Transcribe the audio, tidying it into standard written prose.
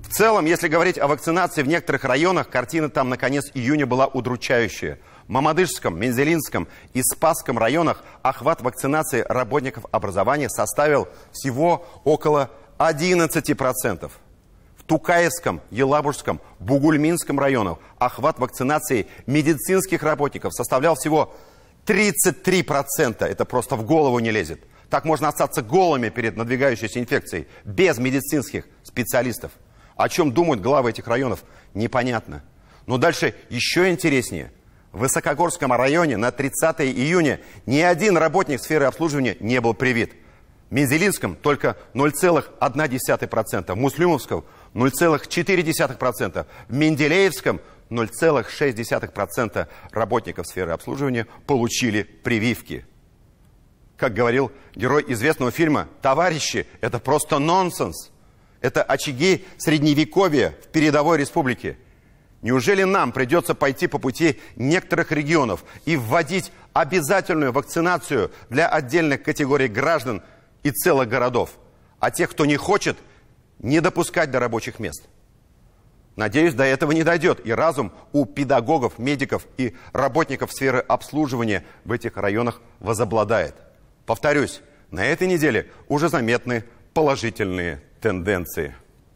В целом, если говорить о вакцинации в некоторых районах, картина там на конец июня была удручающая. В Мамадышском, Мензелинском и Спасском районах охват вакцинации работников образования составил всего около 11%. В Тукаевском, Елабужском, Бугульминском районах охват вакцинации медицинских работников составлял всего 33%. Это просто в голову не лезет. Так можно остаться голыми перед надвигающейся инфекцией, без медицинских специалистов. О чем думают главы этих районов, непонятно. Но дальше еще интереснее. В Высокогорском районе на 30 июня ни один работник сферы обслуживания не был привит. В Мензелинском только 0,1%, в Муслюмовском 0,4%, в Менделеевском 0,6% работников сферы обслуживания получили прививки. Как говорил герой известного фильма, товарищи, это просто нонсенс. Это очаги средневековья в передовой республике. Неужели нам придется пойти по пути некоторых регионов и вводить обязательную вакцинацию для отдельных категорий граждан и целых городов, а тех, кто не хочет, не допускать до рабочих мест? Надеюсь, до этого не дойдет, и разум у педагогов, медиков и работников сферы обслуживания в этих районах возобладает. Повторюсь, на этой неделе уже заметны положительные тенденции.